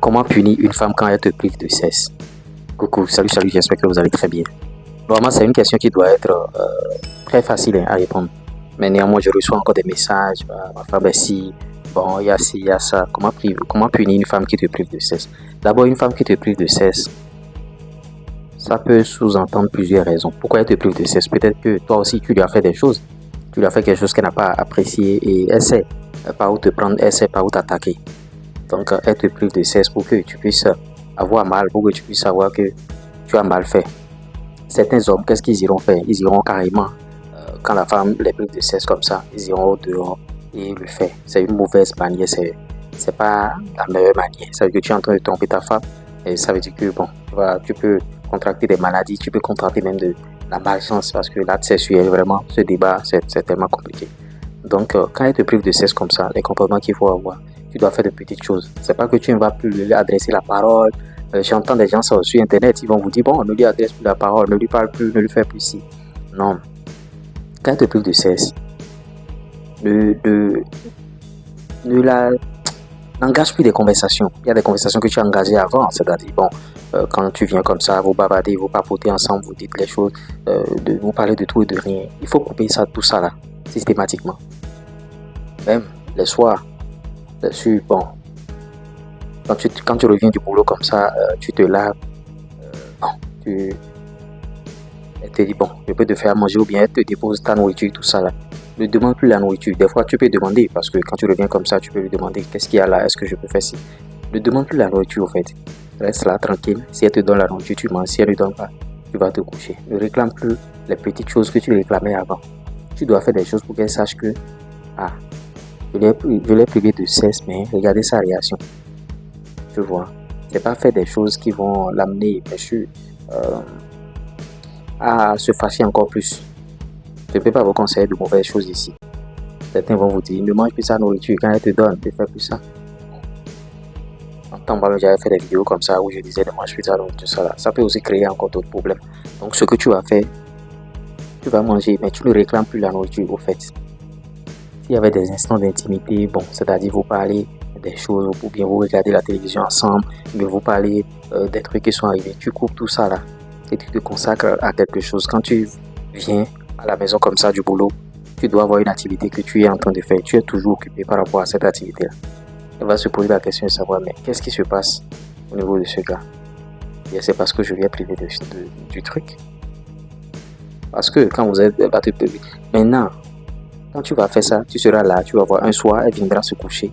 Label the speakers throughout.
Speaker 1: Comment punir une femme quand elle te prive de cesse? Coucou, salut, j'espère que vous allez très bien. Normalement, c'est une question qui doit être très facile à répondre. Mais néanmoins, je reçois encore des messages. Ma femme est si, bon, il y a ci, il y a ça. Comment punir une femme qui te prive de cesse? D'abord, une femme qui te prive de cesse, ça peut sous-entendre plusieurs raisons. Pourquoi elle te prive de cesse? Peut-être que toi aussi, tu lui as fait des choses. Tu lui as fait quelque chose qu'elle n'a pas apprécié et elle sait par où te prendre, elle sait par où t'attaquer. Donc, elle te prive de cesse pour que tu puisses avoir mal, pour que tu puisses savoir que tu as mal fait. Certains hommes, qu'est-ce qu'ils iront faire? Ils iront carrément, quand la femme les prive de cesse comme ça, ils iront dehors et le faire. C'est une mauvaise manière, c'est pas la meilleure manière. Ça veut dire que tu es en train de tromper ta femme et ça veut dire que bon, tu peux contracter des maladies, tu peux contracter même de la malchance parce que l'acte sexuel, vraiment, ce débat, c'est tellement compliqué. Donc, quand elle te prive de cesse comme ça, les comportements qu'il faut avoir, tu dois faire de petites choses. C'est pas que tu ne vas plus lui adresser la parole. J'entends des gens sur Internet, ils vont vous dire, bon, ne lui adresse plus la parole, ne lui parle plus, ne lui fais plus ci. Non. Quand elle te prive de cesse, n'engage plus des conversations. Il y a des conversations que tu as engagées avant, c'est-à-dire, bon, quand tu viens comme ça, vous bavardez, vous papotez ensemble, vous dites les choses, vous parlez de tout et de rien. Il faut couper ça, tout ça là, systématiquement. Même les soirs, bon, quand tu reviens du boulot comme ça, tu te laves, elle te dit, bon, je peux te faire manger ou bien elle te dépose ta nourriture, tout ça là. Ne demande plus la nourriture. Des fois, tu peux demander parce que quand tu reviens comme ça, tu peux lui demander qu'est-ce qu'il y a là, est-ce que je peux faire ci. Ne demande plus la nourriture au fait. Reste là tranquille. Si elle te donne la nourriture, tu manges. Si elle ne donne pas, tu vas te coucher. Ne réclame plus les petites choses que tu réclamais avant. Tu dois faire des choses pour qu'elle sache que, je l'ai privé de cesse, mais regardez sa réaction. Tu vois, c'est pas faire des choses qui vont l'amener, bien sûr, à se fâcher encore plus. Je ne peux pas vous conseiller de mauvaises choses ici. Certains vont vous dire, ne mange plus sa nourriture quand elle te donne, ne fais plus ça. En temps, j'avais fait des vidéos comme ça où je disais, ne mange plus sa nourriture, ça là. Ça peut aussi créer encore d'autres problèmes. Donc, ce que tu vas faire, tu vas manger, mais tu ne réclames plus la nourriture au fait. S'il y avait des instants d'intimité, bon, c'est-à-dire vous parlez des choses, ou bien vous regardez la télévision ensemble, mais vous parlez des trucs qui sont arrivés, tu coupes tout ça là et tu te consacres à quelque chose. Quand tu viens à la maison comme ça du boulot, tu dois avoir une activité que tu es en train de faire, tu es toujours occupé par rapport à cette activité là. Elle va se poser la question de savoir, mais qu'est-ce qui se passe au niveau de ce gars? Et c'est parce que je viens priver du truc. Parce que quand vous êtes battu, maintenant, quand tu vas faire ça, tu seras là, tu vas voir un soir, elle viendra se coucher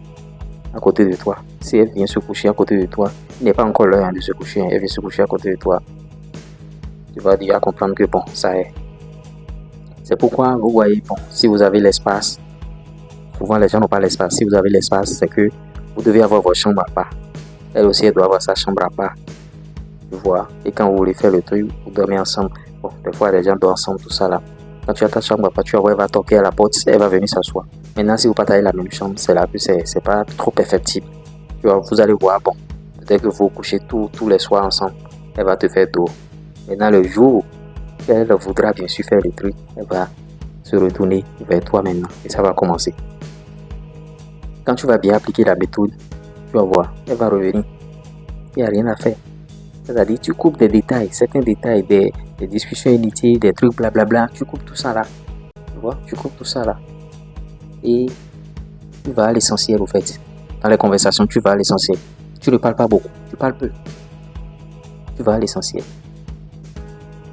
Speaker 1: à côté de toi. Si elle vient se coucher à côté de toi, il n'est pas encore l'heure de se coucher, elle vient se coucher à côté de toi. Tu vas déjà comprendre que bon, ça est. C'est pourquoi vous voyez, bon, si vous avez l'espace, souvent les gens n'ont pas l'espace. Si vous avez l'espace, c'est que vous devez avoir votre chambre à part. Elle aussi, elle doit avoir sa chambre à part. Tu vois. Et quand vous voulez faire le truc, vous dormez ensemble. Bon, des fois, les gens dorment ensemble, tout ça là. Quand tu as ta chambre à part, tu vas voir, elle va toquer à la porte, elle va venir s'asseoir. Maintenant, si vous partagez la même chambre, c'est là que c'est pas trop perfectible. Tu vois, vous allez voir, bon, peut-être que vous couchez tous les soirs ensemble, elle va te faire dos. Maintenant, le jour qu'elle voudra bien sûr faire le truc, elle va se retourner vers toi maintenant et ça va commencer. Quand tu vas bien appliquer la méthode, tu vas voir, elle va revenir. Il n'y a rien à faire. C'est-à-dire, tu coupes des détails, certains détails, des discussions inutiles, des trucs blablabla, tu coupes tout ça là. Tu vois, tu coupes tout ça là. Et tu vas à l'essentiel au fait. Dans les conversations, tu vas à l'essentiel. Tu ne parles pas beaucoup, tu parles peu. Tu vas à l'essentiel.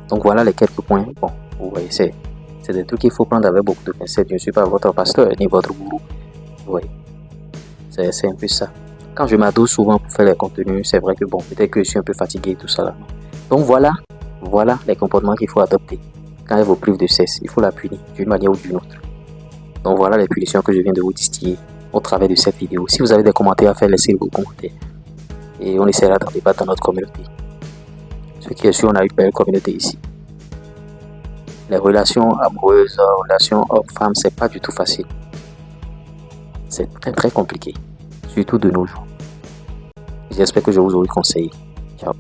Speaker 1: Donc voilà les quelques points. Bon, vous voyez, c'est des trucs qu'il faut prendre avec beaucoup de pincettes. Je ne suis pas votre pasteur ni votre gourou. Vous voyez, c'est un peu ça. Quand je m'adosse souvent pour faire les contenus, c'est vrai que bon, peut-être que je suis un peu fatigué et tout ça là. Donc voilà les comportements qu'il faut adopter. Quand elle vous prive de cesse, il faut la punir d'une manière ou d'une autre. Donc voilà les punitions que je viens de vous distiller au travers de cette vidéo. Si vous avez des commentaires à faire, laissez vos commentaires. Et on essaiera d'en débattre dans notre communauté. Ce qui est sûr, on a une belle communauté ici. Les relations amoureuses, relations hommes-femmes, c'est pas du tout facile. C'est très très compliqué. Surtout de nos jours. J'espère que je vous aurai conseillé. Ciao.